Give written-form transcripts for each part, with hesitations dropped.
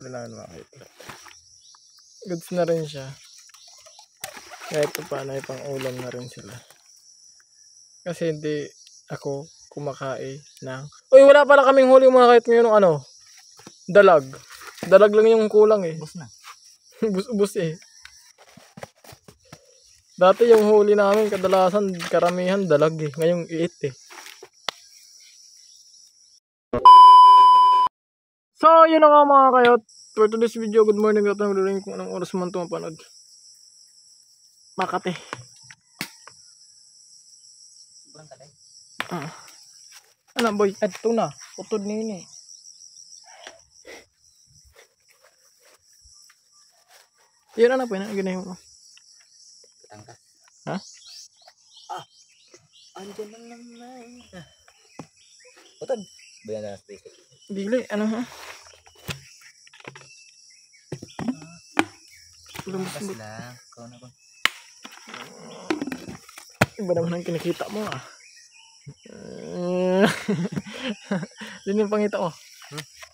nahuli namin makita. Goods na rin siya. Kahit paano ay pang ulam na rin sila. Kasi hindi ako kumakain ng... Uy, wala pala kaming huli mga kahit ngayon ng ano. Dalag. Dalag lang yung kulang eh. Bus na. Bus eh. Dati yung huli namin kadalasan karamihan dalag eh. Ngayong iit eh. So, yun na nga mga kayot. For today's video, good morning. At nagluling kung anong oras man ito mapanood. Makate. Sobrang katay. Ano boy? Ito na. Utod na yun eh. Yun na po yun. Ginahin mo. Tangkas. Ha? Andyan lang naman. Utod. Bayan na space. Bigli. Ano ha? Tangkas lang. Ikaw na ba? Iba naman ang kinikita mo ah. Yun yung pangita mo.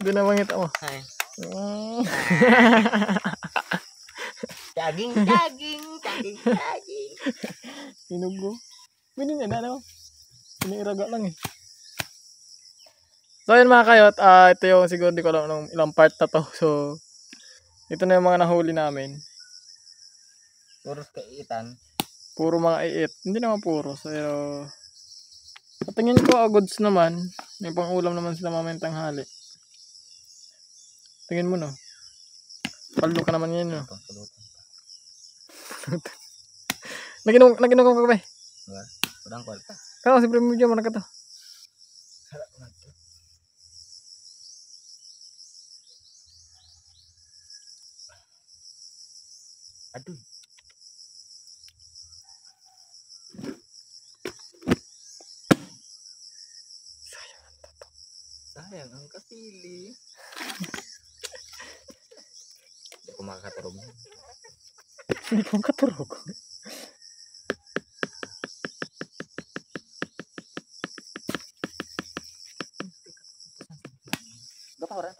Doon ang pangita mo. Ay. Mm. Daging. Pinugo. Pwede niya na no? Iniiraga lang eh. So yun mga kayot, ito yung siguro di ko alam ng ilang part na to. So ito na yung mga nahuli namin. Puros kaitan. Puro mga iit. Hindi naman puro. So patingin ko goods naman. May pang ulam naman sila mamayang tanghali. Tingin mo no. Palo ka naman yan no. Naginom ka ba? Walang kwarta. Kaya si Primo Jam na ka to. Sarap na ito. Aduh. Sayang ang kasili. Hindi ko makakaturog. Hindi ko makaturog. Berapa orang?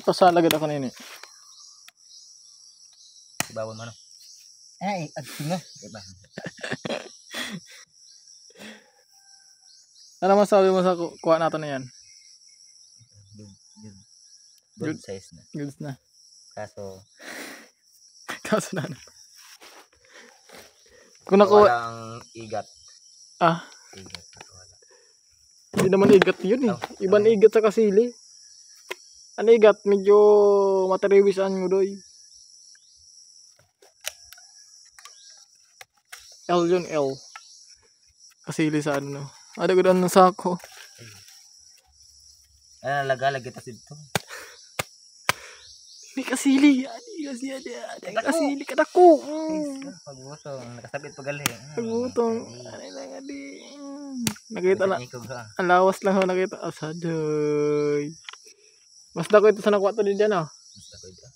Pasalagad ako na yun eh. Bawon mana? Aduh. Diba? Ano masabi mo sa kuha natin na yan? Good size na. Goods na. Kaso na ano. Kung nakuha... walang igat. Igat. Wala. Hindi naman igat yun eh. Ibang igat sa kasili. Ano igat? Medyo matariwisan mo doy. L yun, L. Kasili sa ano. Ada ko doon ng sako. Ano lagay tas dito. Hindi kasili. Ada kasili ka na ko. Pagbutong. Nakasabit pagali. Pagbutong. Ano lang adi. Nakita na. Ang lawas lang ako nakita. Asadoy. Mas dako ito sa nakuha to din dyan ah. Mas dako ito.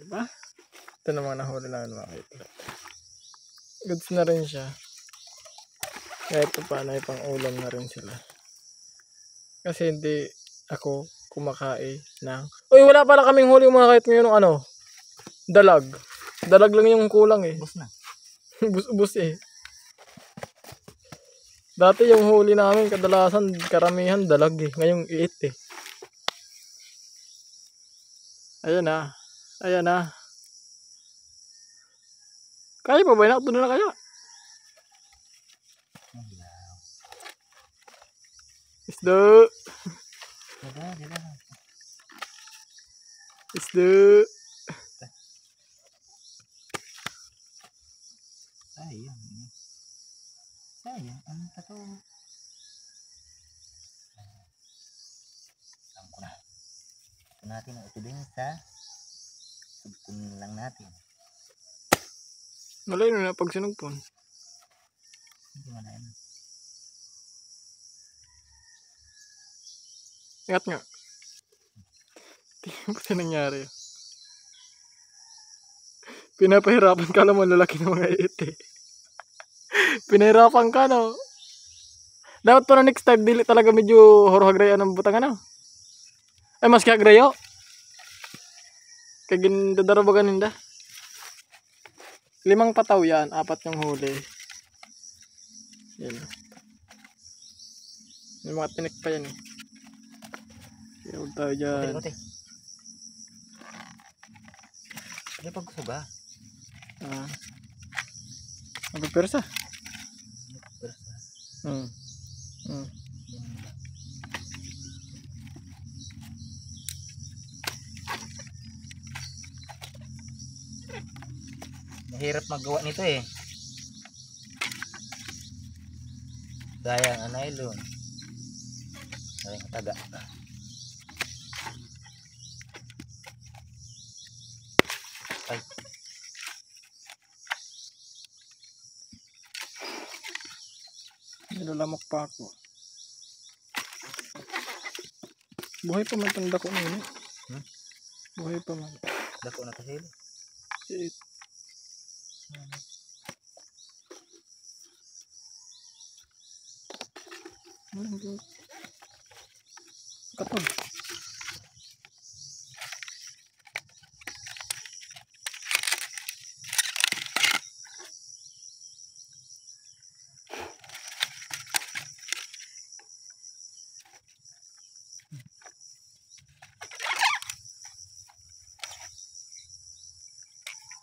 Diba? Ito naman nahuli namin makita. Goods na rin siya. Kahit paano ay pang ulam na rin sila. Kasi hindi ako kumakain ng... Uy, wala pala kaming huli mga kahit ngayon ng ano. Dalag. Dalag lang yung kulang eh. Bus na. Bus eh. Dati yung huli namin kadalasan karamihan dalag eh. Ngayong iit eh. Ayan na. Ayan na. Kaya pa ba yun? Doon na kaya? Isda. Isda. Sayang. Ang tato. Sangko na. Ito natin ang ito din sa subpun lang natin. Malayo na pag sinugpon. Hindi mo na yan. Ingat nga. Tingnan ko siya nangyari. Pinapahirapan ka naman lalaki ng mga iti. Pinahirapan ka, no? Dapat pa na next time, dili talaga medyo horohagrayan ng butang, ano? Ay, mas kagrayo. Kaya ginadaro ba ganinda? 5 pataw yan, 4 yung huli. Yan. May mga tinik pa yan eh. Kaya huwag tayo dyan. Kote. Ano pag suga? Magpapirsa. Persa. Hmm. Hmm. Mahirap magawa nito eh. Sayang ang nylon. Sayang ang taga. Ay. Nilalamok pa ako. Buhay pa man tanda ko ngayon. Buhay pa man. Dako na kasi. Shit. Katol.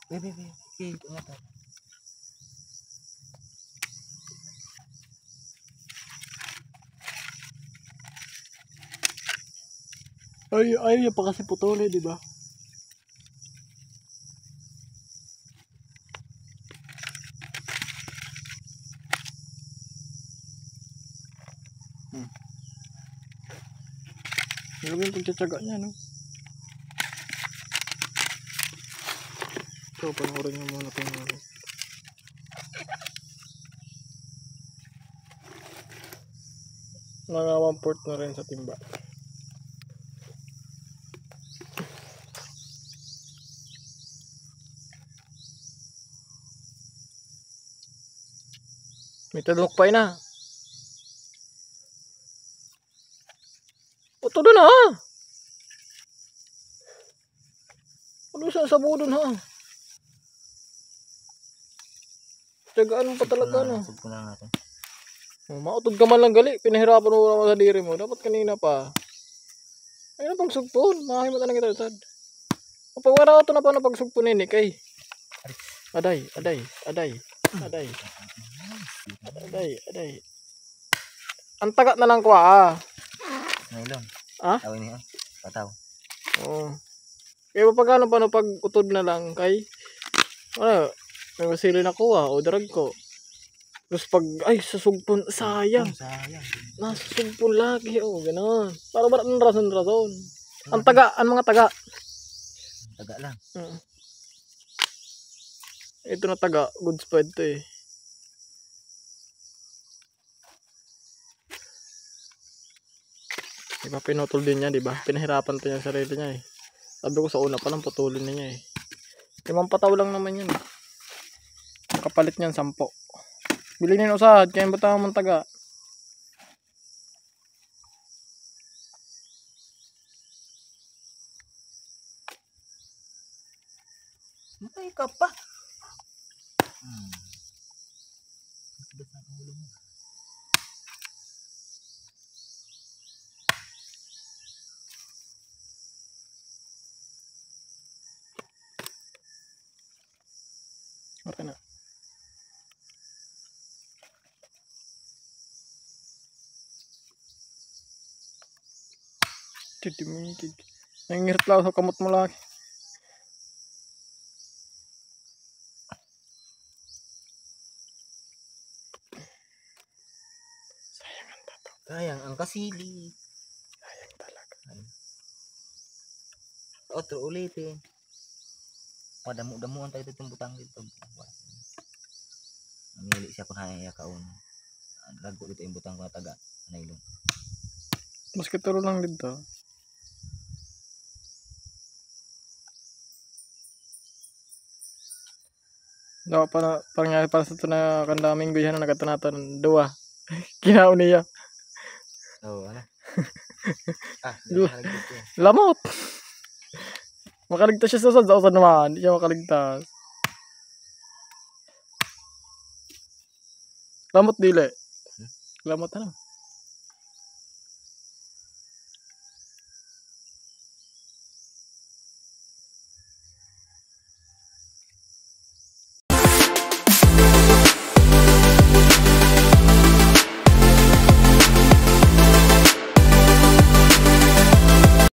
Bebe. Ingat ako. Ay, pa kasi putol eh, di ba? Ilagay yung pagtsatsaga niya, no? So, panoorin nyo muna itong mga 1/4 na rin sa timba. May tadlok pa na. O, todo na ha. Ano sa sabudon ha. Tsagaan mo pa talaga no. Subko lang natin. Mautod ka man lang gali. Pinahirapan mo naman sa diri mo. Dapat kanina pa. Ayun ang pagsugpon. Makahimot na kita sad. Kapag wala ito na pa na pagsugpon ini kay. Aday. Ang tagat na lang ko ah. Nylon. Ha? Tawin niyo. Pataw. Oo. Kaya pa paano pag utod na lang kay. Ano, may masili na kuha o darag ko. Tapos pag, ay, sa sugpon, sayang. Sayang. Nasa sugpon lagi, oh, gano'n. Para ba ng rason. Ang taga, ang mga taga. Taga lang. Ito na taga, good spread to eh. Diba pinutol din niya, diba? Pinahirapan to niya sa sarili niya eh. Sabi ko sa una pa lang putulin niya eh. 5 pataw lang naman yun eh. Kapalit niyan 10. Bilhin nyo usahad, kaya butang mong taga. May ka pa. Okay na. Titimikig. Nangingirit lang sa kamot mo lagi. Sayang ang tato. Sayang ang kasili. Sayang talaga. Otro ulitin. Padamo-damuan tayo itong butang dito. Namili siya kung haya kaon. Lago dito yung butang ko na taga. Nylon. Mas kituro lang dito. Daw para pangyari para sa ito na kandaming guyan na nagatanatan. Dua. Kinaon niya. Oo, ano? Dua. Nakaligtas ko. Lamot. Makaligtas siya sa usan naman. Hindi siya makaligtas. Lamot dili. Lamot ano?